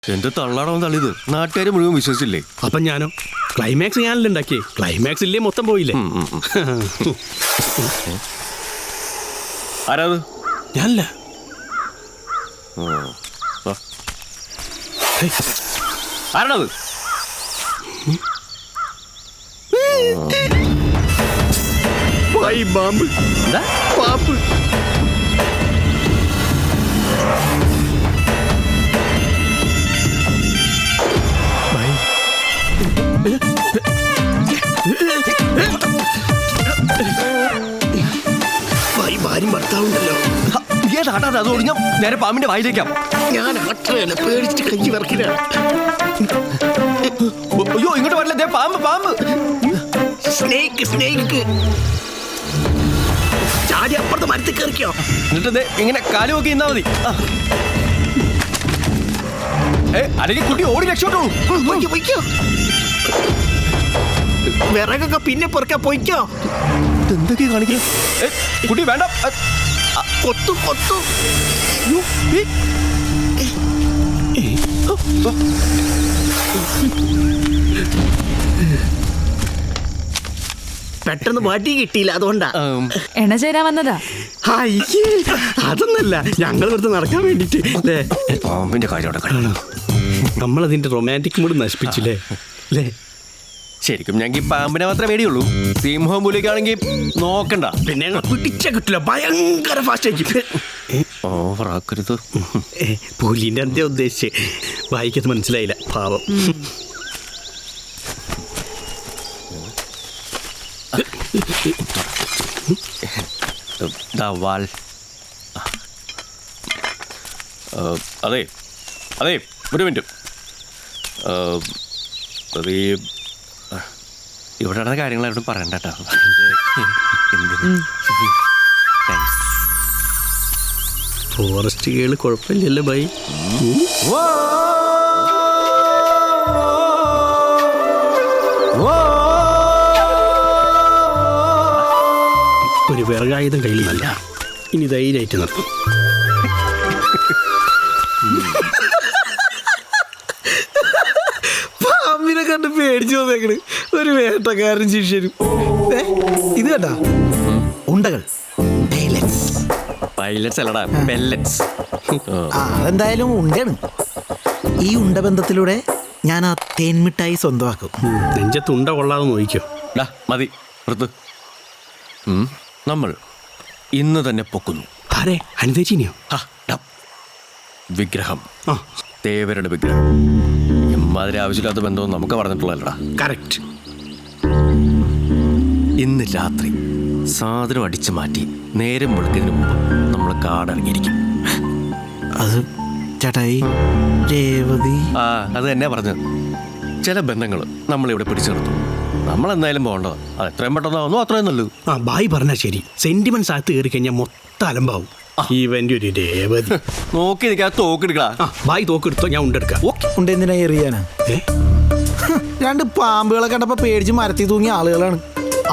എന്റെ തള്ളാടോ തള്ളിയത് നാട്ടുകാർ മുഴുവൻ വിശ്വസിച്ചില്ലേ? അപ്പൊ ഞാനോ? ക്ലൈമാക്സ് ഞാനല്ലേ ഉണ്ടാക്കിയേ. ക്ലൈമാക്സ് ഇല്ലേ മൊത്തം പോയില്ലേ? ആരാത്? ഞാനല്ല. ആരാണത്? പാമ്പ്. പാമ്പ്. ഭാര്യയും ഭർത്താവുണ്ടല്ലോ. ഏതാട്ടാ അത്? ഒടിഞ്ഞ നേരെ പാമ്പിന്റെ വായിലേക്കാം. ഞാൻ ആട്ടല്ല, പേടിച്ചിട്ട് കൈ വറക്കില്ല. അയ്യോ, ഇങ്ങോട്ട് വരില്ല. പാമ്പ് പാമ്പ്. Snake snake. ചാടി അപ്പുറത്ത് മരത്തിൽ കയറിക്കോ. എന്നിട്ട് ഇങ്ങനെ കാല് നോക്കി ഇന്നാ മതി. അല്ലെങ്കിൽ കുട്ടി ഓടി രക്ഷോട്ടോളൂ. പൊയ്ക്കോ. വിറകൊക്കെ പിന്നെ പൊറക്കാ. പൊയ്ക്കോ. എന്തൊക്കെയാ കാണിക്കുക? കുട്ടി വേണ്ട. കൊത്തു. പെട്ടെന്ന് വടി കിട്ടിയില്ല, അതുകൊണ്ടാ. എണ്ണ ചേരാൻ വന്നതാ. അതൊന്നല്ല, ഞങ്ങൾ വെറുതെ നടക്കാൻ വേണ്ടിട്ട്. പാമ്പിന്റെ കാര്യം നമ്മളതിന്റെ റൊമാൻറ്റിക് മൂഡ് നശിപ്പിച്ചില്ലേ അല്ലേ? ശരിക്കും ഞങ്ങൾക്ക് പാമ്പിനെ മാത്രമേ പേടിയുള്ളൂ. സിംഹം പുലിക്കാണെങ്കിൽ നോക്കണ്ട. പിന്നെ പിടിച്ച കിട്ടില്ല, ഭയങ്കര ഫാസ്റ്റ് ആയിരിക്കും. ഓവറാക്കരുത്. പുലിന്റെ എന്താ ഉദ്ദേശിച്ച് വായിക്കത് മനസ്സിലായില്ല, പാവം. അതെ ഒരു മിനിറ്റ്. ഇവിടെ നടന്ന കാര്യങ്ങളായിട്ടും പറയണ്ട കേട്ടോ. ഫോറസ്റ്റ് കേള് കുഴപ്പമില്ലല്ലോ ബൈ. ഒരു വിറകായുധം കയ്യിൽ നല്ല. ഇനി ധൈര്യമായിട്ട് നടത്തും. പാമ്പിനെ കണ്ട് പേടിച്ചു വന്നേക്കണ് ഒരു വേട്ടക്കാരൻ ശിഷ്യനും. ഇത് കേട്ടാ, ഉണ്ടകൾ പൈലറ്റ്സ് അല്ലടാ, പെല്ലറ്റ്സ്. അതെന്തായാലും ഉണ്ടയാണ്. ഈ ഉണ്ടബന്ധത്തിലൂടെ ഞാൻ ആ തേൻമിഠായി സ്വന്തമാക്കും. നെഞ്ചത്ത് ഉണ്ട കൊള്ളാതെ നോക്കിക്കോ. മതി വൃത്ത്. നമ്മൾ ഇന്ന് തന്നെ പൊക്കുന്നു. ആരെ? അനുദേച്ചിനെയോ? വിഗ്രഹം. ദേവരുടെ വിഗ്രഹം. എമ്മാതിരി ആവശ്യമില്ലാത്ത ബന്ധവും നമുക്ക് പറഞ്ഞിട്ടുള്ളതല്ലടാ. കറക്റ്റ്. ഇന്ന് രാത്രി സാധനം അടിച്ചു മാറ്റി നേരം വെളുക്കുന്നതിന് മുമ്പ് നമ്മൾ കാടിറങ്ങിയിരിക്കും. അത് ചേട്ടായി രേവതി. അത് തന്നെ പറഞ്ഞത്. ചില ബന്ധങ്ങൾ നമ്മളിവിടെ പിടിച്ചു നിർത്തും. നമ്മളെന്തായാലും പോകേണ്ടത്. അത് എത്രയും പെട്ടെന്നാവുന്നു അത്രയും നല്ലത്. ബായി പറഞ്ഞാൽ ശരി. സെന്റിമെന്റ്സ് അകത്ത് കയറി കഴിഞ്ഞാൽ മൊത്തം അലമ്പാവും. ഇവന്റെ ഒരു രേവതി. നോക്കി നിൽക്കാതെ തോക്കെടുക്കടാ. ബായി തോക്കെടുത്തോ, ഞാൻ ഉണ്ടെടുക്കാം. ഉണ്ടെന്തിനാ എറിയാനാ? രണ്ട് പാമ്പുകളെ കണ്ടപ്പോ പേടിച്ച് മരത്തിൽ തൂങ്ങിയ ആളുകളാണ്.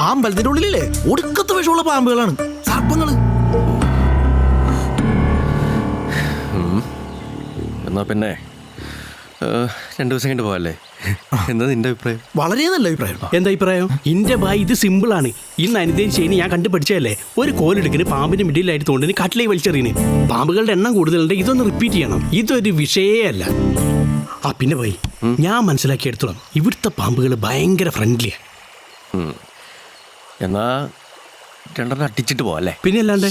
ആ അമ്പലത്തിന്റെ ഉള്ളിലല്ലേ ഒടുക്കത്തെ വിഷമുള്ള പാമ്പുകളാണ്, സർപ്പങ്ങള്. എന്നാ പിന്നെ 2 ദിവസം കഴിഞ്ഞിട്ട് പോവല്ലേ? എന്താ നിന്റെ അഭിപ്രായം? വളരെ നല്ല അഭിപ്രായം. എന്താ അഭിപ്രായം? ഇന്റെ ബായി ഇത് സിമ്പിൾ ആണ്. ഇന്ന് അനുദേൻ ചെയ്യുന്ന ഞാൻ കണ്ടുപഠിച്ചതല്ലേ. ഒരു കോലെടുക്കിന് പാമ്പിന് മിഡിലായിട്ട് തോണ്ടിന് കട്ടിലേ വലിച്ചെറിയന്. പാമ്പുകളുടെ എണ്ണം കൂടുതലുണ്ട്. ഇതൊന്ന് റിപ്പീറ്റ് ചെയ്യണം. ഇതൊരു വിഷയേ അല്ല. പിന്നെ ബായി, ഞാൻ മനസ്സിലാക്കിയെടുത്തോളാം, ഇവിടുത്തെ പാമ്പുകൾ ഭയങ്കര ഫ്രണ്ട്ലിയാ. എന്നാ 2 അടിച്ചിട്ട് പോവല്ലേ? പിന്നെ അല്ലാണ്ട്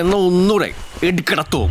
എന്നാ ഒന്നുകൂടെ എടുക്കടത്തോ.